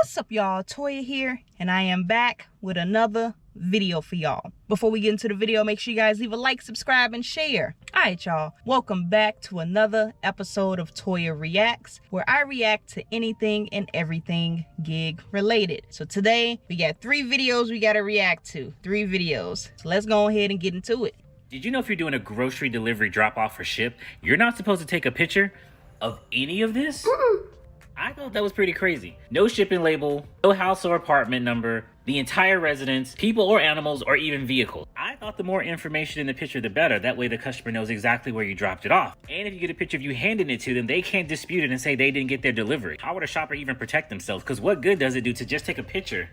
What's up, y'all? Toya here, and I am back with another video for y'all. Before we get into the video, make sure you guys leave a like, subscribe, and share. Alright, y'all, welcome back to another episode of Toya Reacts, where I react to anything and everything gig related. So today we got 3 videos we gotta react to. 3 videos. So let's go ahead and get into it. Did you know if you're doing a grocery delivery drop off or ship, you're not supposed to take a picture of any of this? I thought that was pretty crazy. No shipping label, no house or apartment number, the entire residence, people or animals, or even vehicles. I thought the more information in the picture, the better. That way the customer knows exactly where you dropped it off. And if you get a picture of you handing it to them, they can't dispute it and say they didn't get their delivery. How would a shopper even protect themselves? Because what good does it do to just take a picture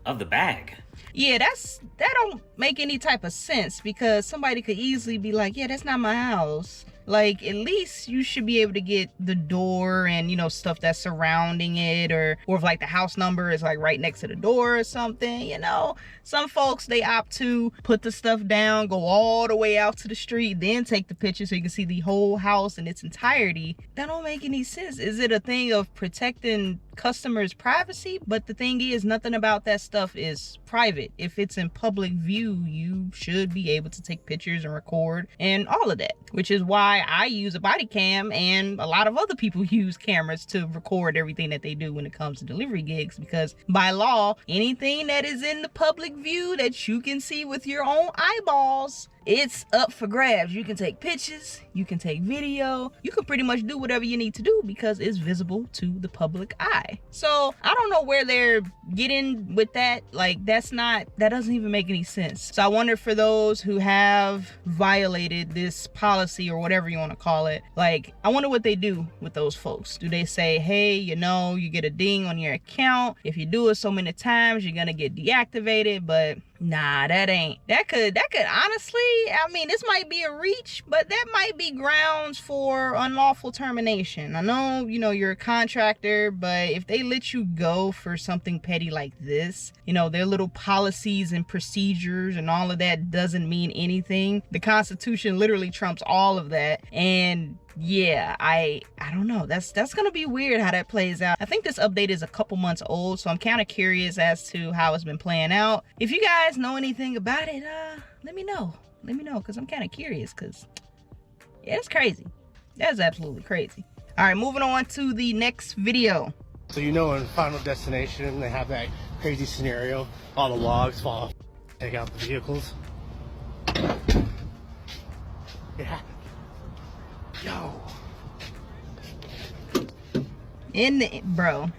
of the bag? Yeah, that don't make any type of sense, because somebody could easily be like, yeah, that's not my house. Like, at least you should be able to get the door and, you know, stuff that's surrounding it, or if like the house number is like right next to the door or something, you know. Some folks, they opt to put the stuff down, go all the way out to the street, then take the picture so you can see the whole house in its entirety. That don't make any sense. Is it a thing of protecting customers' privacy? But the thing is, nothing about that stuff is private. If it's in public view, you should be able to take pictures and record and all of that, which is why I use a body cam, and a lot of other people use cameras to record everything that they do when it comes to delivery gigs, because by law, anything that is in the public view that you can see with your own eyeballs, it's up for grabs. You can take pictures, you can take video, you can pretty much do whatever you need to do because it's visible to the public eye. So I don't know where they're getting with that. Like, that doesn't even make any sense. So I wonder, for those who have violated this policy or whatever you want to call it, like, I wonder what they do with those folks. Do they say, hey, you know, you get a ding on your account if you do it so many times, you're gonna get deactivated? But nah, that could honestly, I mean, this might be a reach, but that might be grounds for unlawful termination. I know, you know, you're a contractor, but if they let you go for something petty like this, you know, their little policies and procedures and all of that doesn't mean anything. The Constitution literally trumps all of that. And yeah, I don't know. That's gonna be weird how that plays out. I think this update is a couple months old, so I'm kind of curious as to how it's been playing out. If you guys know anything about it, let me know. Let me know, because I'm kind of curious, because yeah, it's crazy. That's absolutely crazy. All right, moving on to the next video. So, you know, in Final Destination, they have that crazy scenario. All the logs fall off, take out the vehicles. Yeah. Yo. Bro.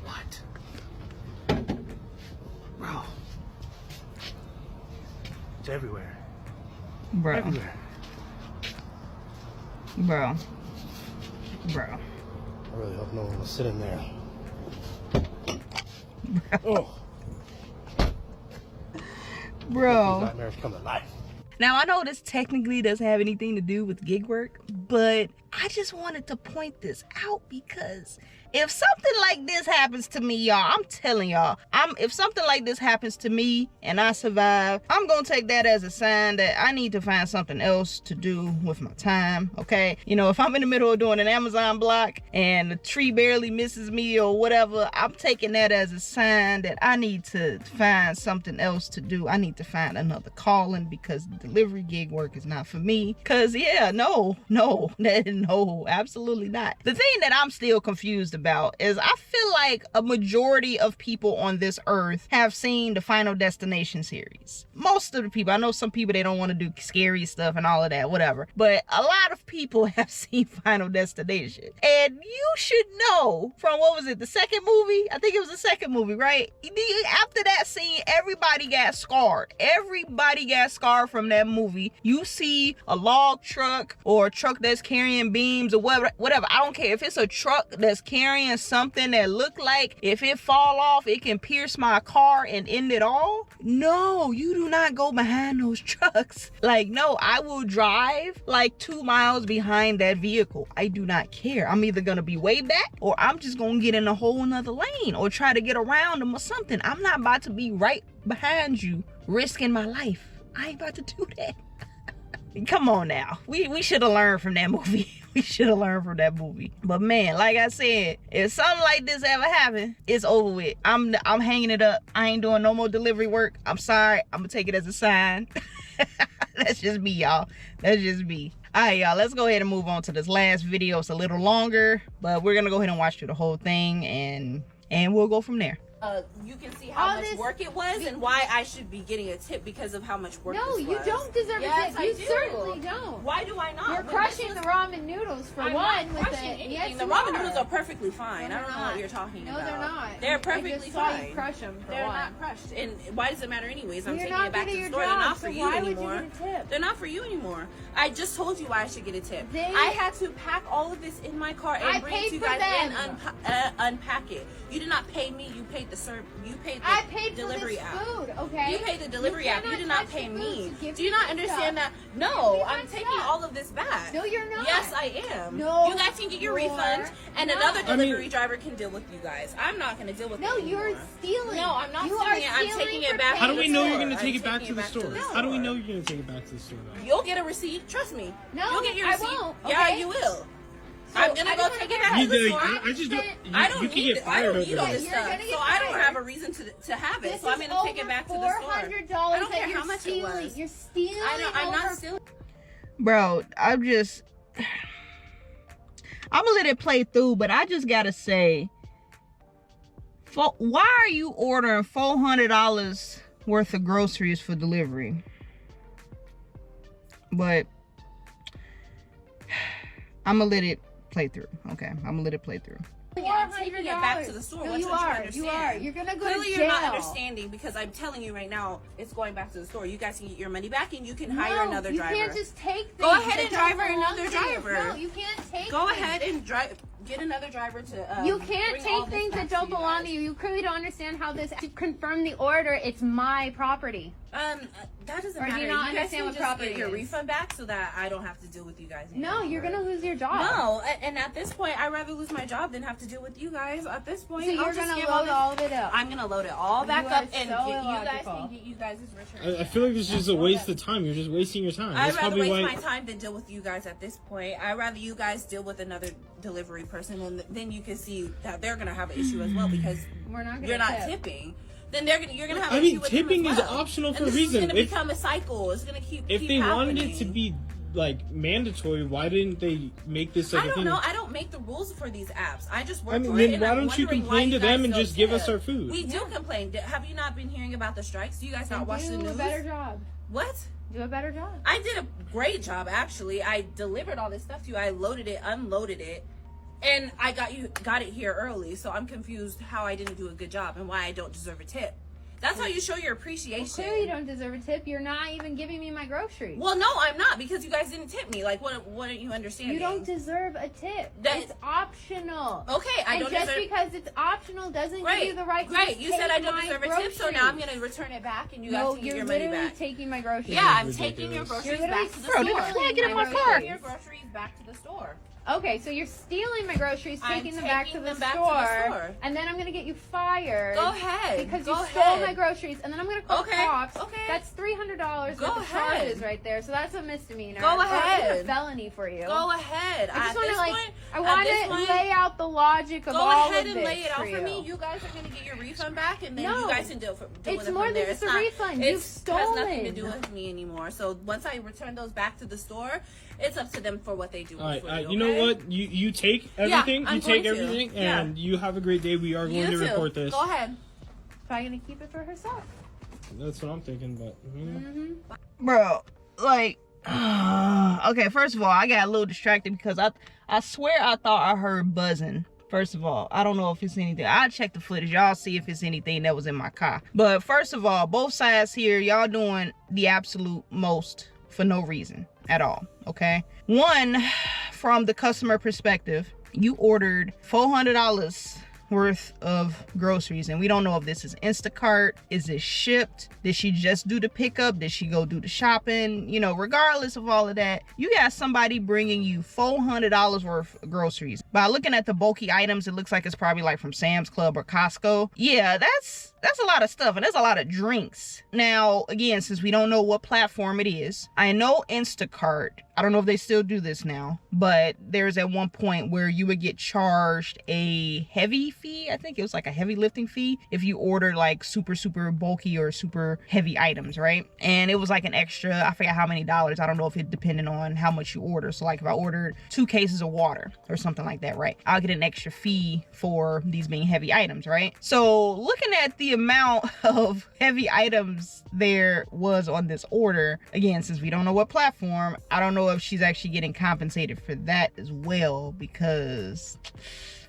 What? Bro. It's everywhere. Bro. Everywhere. Bro. I really hope no one will sit in there. Oh. Bro. These nightmares come to life. Now, I know this technically doesn't have anything to do with gig work, but I just wanted to point this out, because if something like this happens to me, y'all, I'm telling y'all, if something like this happens to me and I survive, I'm gonna take that as a sign that I need to find something else to do with my time, okay? You know, if I'm in the middle of doing an Amazon block and the tree barely misses me or whatever, I'm taking that as a sign that I need to find something else to do. I need to find another calling, because delivery gig work is not for me. Cause yeah, no, absolutely not. The thing that I'm still confused about is, I feel like a majority of people on this earth have seen the Final Destination series. Most of the people, I know some people, they don't want to do scary stuff and all of that, whatever, but a lot of people have seen Final Destination. And you should know from, what was it, the second movie? I think it was the second movie, right? After that scene, everybody got scarred. Everybody got scarred from that movie. You see a log truck or a truck that's carrying beams or whatever. I don't care if it's a truck that's carrying something that look like if it fall off, it can pierce my car and end it all. No, you do not go behind those trucks. Like, no, I will drive like 2 miles behind that vehicle. I do not care. I'm either gonna be way back, or I'm just gonna get in a whole nother lane or try to get around them or something. I'm not about to be right behind you risking my life. I ain't about to do that. Come on now. We should have learned from that movie. We should have learned from that movie. But man, like I said, if something like this ever happen, it's over with. I'm hanging it up. I ain't doing no more delivery work. I'm sorry. I'm gonna take it as a sign. That's just me, y'all. That's just me. All right, y'all, let's go ahead and move on to this last video. It's a little longer, but we're gonna go ahead and watch through the whole thing, and we'll go from there. You can see how much work it was and why I should be getting a tip because of how much work No, this you was. don't deserve Yes, a tip. I You do. certainly don't. Why do I not? You're When crushing this the was- ramen noodles for I'm one. not With crushing it. anything. Yes, The you ramen are. noodles are perfectly fine. No, I don't know they're what not. you're talking No, about. they're not. They're I perfectly just saw fine. you crush them for They're one. not crushed. And why does it matter anyways? I'm You're taking not it back good to at the your store. They're job, not for so you why would you anymore. get a tip? They're not for you anymore. I just told you why I should get a tip. They- I had to pack all of this in my car and I bring it paid to you for guys them. and unpack it. You did not pay me. You paid the I paid delivery for this app. food, okay? You paid the delivery app. You cannot did not touch pay the me. food to give Do you me not my understand stuff. that? No, Give me I'm my taking stuff. all of this back. No, you're not. Yes, I am. No, you guys can get your you're refund, and not. another delivery driver can deal with you guys. I'm not going to deal with No, it you're anymore. stealing. No, I'm not You stealing are it. I'm stealing taking for it back. How to do we the know store. you're going to I'm take it back taking to the store? the How do we know you're going to take it back to the store? You'll get a receipt. Trust me. No, You'll get your I receipt. won't, Yeah, okay? you will. So, I'm gonna I go just take wanna it back You to the do. store. I just don't. I don't You can need get it. I fired don't over need all this. this You're stuff, gonna get so I don't fired. have a reason to have it. This So I'm is gonna take it over back to the store. $400 I don't that care you're how much it stealing. was. You're stealing. I'm not over- stealing. Bro, I'm gonna let it play through, but I just gotta say, why are you ordering $400 worth of groceries for delivery? But I'm gonna let it play through. Okay, I'm gonna let it play through. I'm taking it back to the store. No, What you don't are. understand? You are. You're gonna go Clearly, to jail. you're not understanding because I'm telling you right now, it's going back to the store. You guys can get your money back, and you can hire another driver. You can't just take things. Go ahead that and don't drive belong another to you. driver. No, you can't take. Go things. ahead and drive. Get another driver to. You can't bring all take this things back that don't you belong guys. to you. You clearly don't understand how this. To confirm the order, it's my property. That doesn't Or do matter. you not guys understand can what just property get your is? refund back so that I don't have to deal with you guys anymore. No, you're gonna lose your job. No, and at this point, I'd rather lose my job than have to deal with you guys. At this point, So you're I'll just gonna give load all of it up. I'm gonna load it all back You up are and so get you guys illogical. and get you guys' return. I feel like this is just a waste of time. You're just wasting your time. I'd That's rather probably waste why. my time than deal with you guys at this point. I'd rather you guys deal with another delivery person, and then you can see that they're gonna have an issue as well because We're not gonna you're not tip. tipping. Then you're gonna have I an mean, issue with them tipping as is well. optional for and a this reason. Is gonna If- become a cycle. It's gonna keep. If keep they wanted happening. it to be like mandatory, why didn't they make this like I a don't thing? know. I don't make the rules for these apps. I just work I mean, for then it. And why I'm don't you wondering complain why to you them guys and don't just give us tip. our food? We do complain. Have you not been hearing about the strikes? Do you guys not watch the Do news? a better job. What? Do a better job. I did a great job actually. I delivered all this stuff to you. I loaded it, unloaded it, and I got it here early. So I'm confused how I didn't do a good job and why I don't deserve a tip. That's how you show your appreciation. Clearly, you don't deserve a tip. You're not even giving me my groceries. Well, no, I'm not because you guys didn't tip me. Like, what aren't you understanding? You don't deserve a tip. That- It's optional. Okay, I And don't just deserve. because it's optional doesn't Great, give you the right to great. just You said take I don't my deserve a tip, so now I'm groceries. gonna return it back, and you guys No, can get you're your money literally back. taking my groceries. Yeah, I'm Ridiculous. taking your groceries You're literally back to the Bro, store. nigga, flag it in my I'm car. taking your groceries back to the store. Okay, so you're stealing my groceries, I'm taking them back to taking the them back to the store, store. and then I'm gonna get you fired. Go ahead. Because Go you stole ahead. my groceries, and then I'm gonna call Okay, cops. okay. That's $300 Go worth of ahead. charges right there. So that's a misdemeanor. Go Or it's ahead. a felony for you. Go ahead. I just At want this to point, I at want this to point, lay out the logic of Go all ahead of and this lay it out for you. me. You guys are going to get your refund back, and then No. you guys can deal with It's it more from than there. just It's a not- refund. It You've has nothing to stolen. do with me anymore. So once I return those back to the store, it's up to them for what they do. All right, with you, you know okay? what? You take everything. I'm You take going to. everything, Yeah. and you have a great day. We are You going to too. report this. Go ahead. Probably gonna keep it for herself. That's what I'm thinking, but. Bro, like, okay, first of all, I got a little distracted because I swear I thought I heard buzzing. First of all, I don't know if it's anything. I'll check the footage. Y'all see if it's anything that was in my car. But first of all, both sides here, y'all doing the absolute most for no reason at all, okay? One, from the customer perspective, you ordered $400 worth of groceries, and we don't know if this is Instacart, is it shipped, did she just do the pickup, did she go do the shopping? You know, regardless of all of that, you got somebody bringing you $400 worth of groceries. By looking at the bulky items, it looks like it's probably like from Sam's Club or Costco. Yeah, that's that's a lot of stuff, and that's a lot of drinks. Now, again, since we don't know what platform it is, I know Instacart, I don't know if they still do this now, but there's at one point where you would get charged a heavy fee. I think it was like a heavy lifting fee if you order like super bulky or super heavy items, right? And it was like an extra, I forget how many dollars. I don't know if it depended on how much you order. So like if I ordered 2 cases of water or something like that, right, I'll get an extra fee for these being heavy items, right? So looking at the amount of heavy items there was on this order, again, since we don't know what platform, I don't know if she's actually getting compensated for that as well, because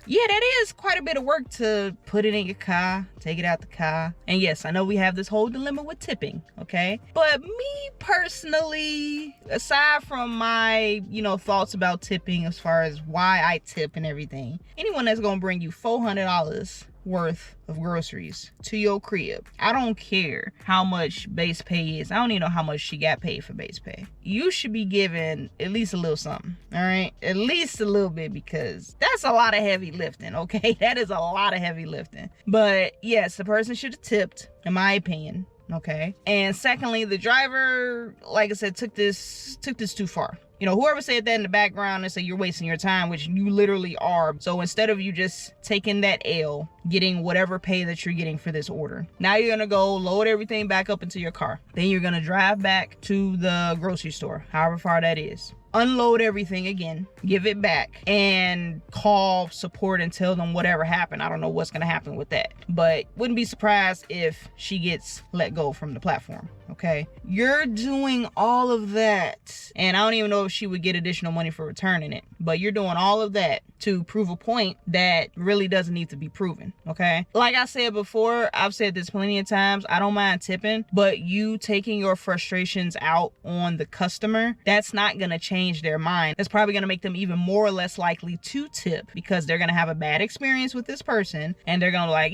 yeah, that is quite a bit of work to put it in your car, take it out the car. And yes, I know we have this whole dilemma with tipping, okay? But me personally, aside from my, thoughts about tipping as far as why I tip and everything, anyone that's gonna bring you $400 worth of groceries to your crib, I don't care how much base pay is. I don't even know how much she got paid for base pay. You should be given at least a little something, all right? At least a little bit, because that's a lot of heavy lifting, okay? That is a lot of heavy lifting. But yes, the person should have tipped, in my opinion, okay? And secondly, the driver, like I said, took this too far. Whoever said that in the background and said you're wasting your time, which you literally are. So instead of you just taking that L, getting whatever pay that you're getting for this order, now you're gonna go load everything back up into your car. Then you're gonna drive back to the grocery store, however far that is, unload everything again, give it back, and call support and tell them whatever happened. I don't know what's gonna happen with that, but wouldn't be surprised if she gets let go from the platform. Okay, you're doing all of that, and I don't even know if she would get additional money for returning it, but you're doing all of that to prove a point that really doesn't need to be proven. Okay, like I said before, I've said this plenty of times, I don't mind tipping, but you taking your frustrations out on the customer, that's not gonna change their mind. That's probably gonna make them even more or less likely to tip, because they're gonna have a bad experience with this person, and they're gonna like,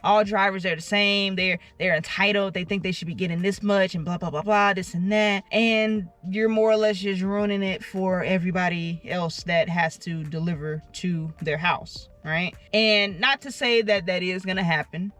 all drivers are the same, they're entitled, they think they should be getting this much, and blah blah blah blah, this and that, and you're more or less just ruining it for everybody else that has to deliver to their house, right? And not to say that that is gonna happen,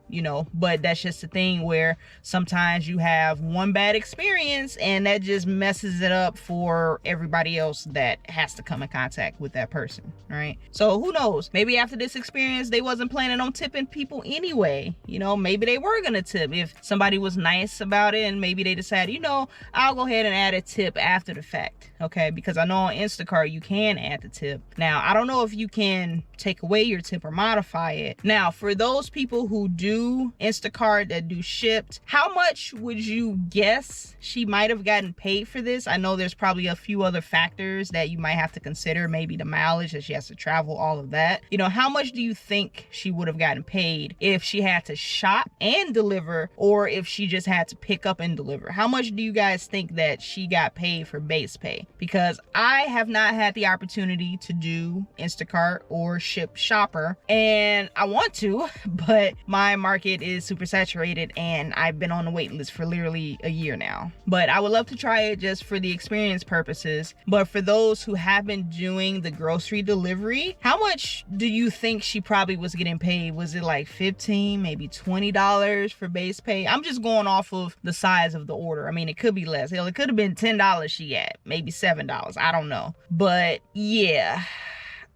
but that's just the thing where sometimes you have one bad experience and that just messes it up for everybody else that has to come in contact with that person, right? So who knows, maybe after this experience they wasn't planning on tipping people anyway. Maybe they were gonna tip if somebody was nice about it, and maybe they decided, I'll go ahead and add a tip after the fact, okay? Because I know on Instacart you can add the tip. Now I don't know if you can take away your tip or modify it. Now for those people who do Instacart, that do shipped, how much would you guess she might have gotten paid for this? I know there's probably a few other factors that you might have to consider, maybe the mileage that she has to travel, all of that. How much do you think she would have gotten paid if she had to shop and deliver, or if she just had to pick up and deliver? How much do you guys think that she got paid for base pay? Because I have not had the opportunity to do Instacart or ship shopper, and I want to, but my market is super saturated and I've been on the wait list for literally a year now. But I would love to try it just for the experience purposes. But for those who have been doing the grocery delivery, how much do you think she probably was getting paid? Was it like $15, maybe $20 for base pay? I'm just going off of the size of the order. I mean, it could be less. Hell, it could have been $10 she got, maybe $7. I don't know. But yeah,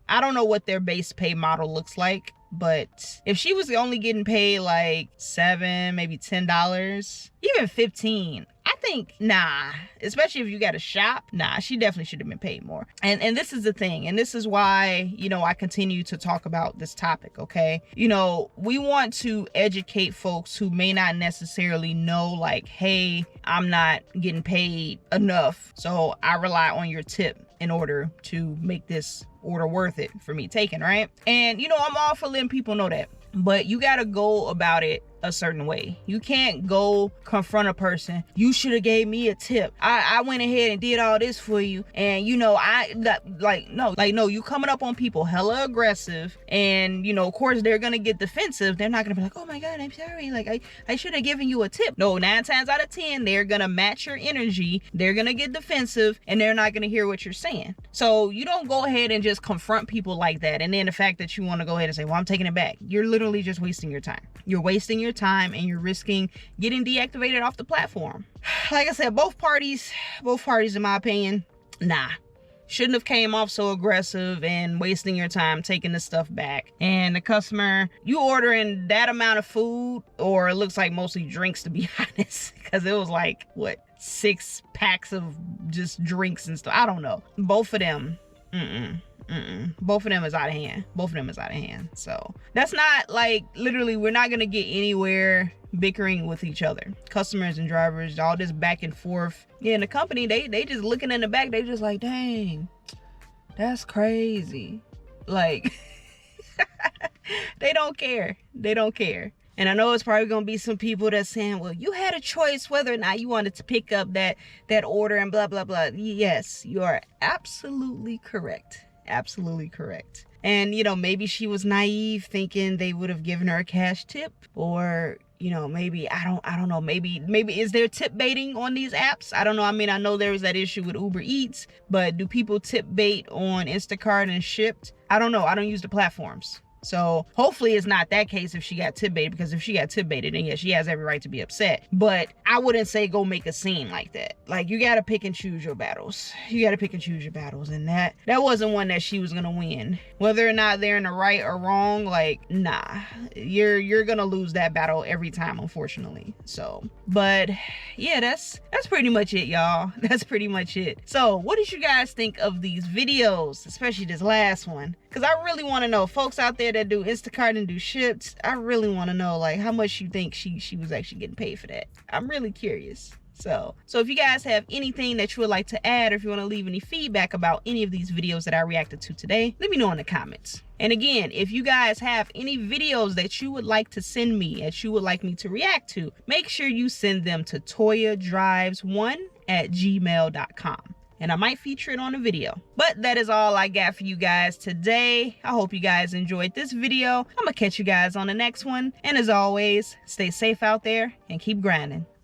I don't know what their base pay model looks like. But if she was only getting paid like $7, maybe $10, even $15, I think, nah, especially if you got a shop, nah, she definitely should have been paid more. And this is the thing, and this is why, I continue to talk about this topic, okay? We want to educate folks who may not necessarily know, like, hey, I'm not getting paid enough, so I rely on your tip in order to make this order worth it for me taking, right? And I'm all for letting people know that, but you got to go about it a certain way. You can't go confront a person. You should have gave me a tip. I went ahead and did all this for you, and no, you coming up on people hella aggressive, and of course they're gonna get defensive. They're not gonna be like, oh my god, I'm sorry, like I should have given you a tip. No, 9 times out of 10 they're gonna match your energy, they're gonna get defensive, and they're not gonna hear what you're saying. So you don't go ahead and just confront people like that, and then the fact that you want to go ahead and say, well, I'm taking it back, you're literally just wasting your time. You're wasting your time and you're risking getting deactivated off the platform. Like I said, both parties in my opinion, nah. Shouldn't have came off so aggressive and wasting your time taking the stuff back. And the customer, you ordering that amount of food, or it looks like mostly drinks to be honest, because it was like, what, 6 packs of just drinks and stuff. I don't know. Both of them, both of them is out of hand. So that's not like, literally, we're not gonna get anywhere bickering with each other. Customers and drivers, all this back and forth. Yeah, and the company, they just looking in the back, they just like, dang, that's crazy. Like, they don't care. And I know it's probably gonna be some people that's saying, well, you had a choice whether or not you wanted to pick up that order and blah, blah, blah. Yes, you are absolutely correct. And, you know, maybe she was naive thinking they would have given her a cash tip, or, you know, maybe, I don't know, maybe is there tip baiting on these apps? I don't know. I mean, I know there was that issue with Uber Eats, but do people tip bait on Instacart and Shipped? I don't know. I don't use the platforms. So hopefully it's not that case if she got tip baited, because if she got tip baited, then yeah, she has every right to be upset. But I wouldn't say go make a scene like that. Like, you gotta pick and choose your battles. And that wasn't one that she was gonna win. Whether or not they're in the right or wrong, like, nah, you're gonna lose that battle every time, unfortunately. So, but yeah, that's pretty much it, y'all. That's pretty much it. So what did you guys think of these videos, especially this last one? Because I really want to know, folks out there that do Instacart and do Shipped, I really want to know, like, how much you think she was actually getting paid for that. I'm really curious. So if you guys have anything that you would like to add, or if you want to leave any feedback about any of these videos that I reacted to today, let me know in the comments. And again, if you guys have any videos that you would like to send me, that you would like me to react to, make sure you send them to toyadrives1@gmail.com. And I might feature it on a video. But that is all I got for you guys today. I hope you guys enjoyed this video. I'm gonna catch you guys on the next one. And as always, stay safe out there and keep grinding.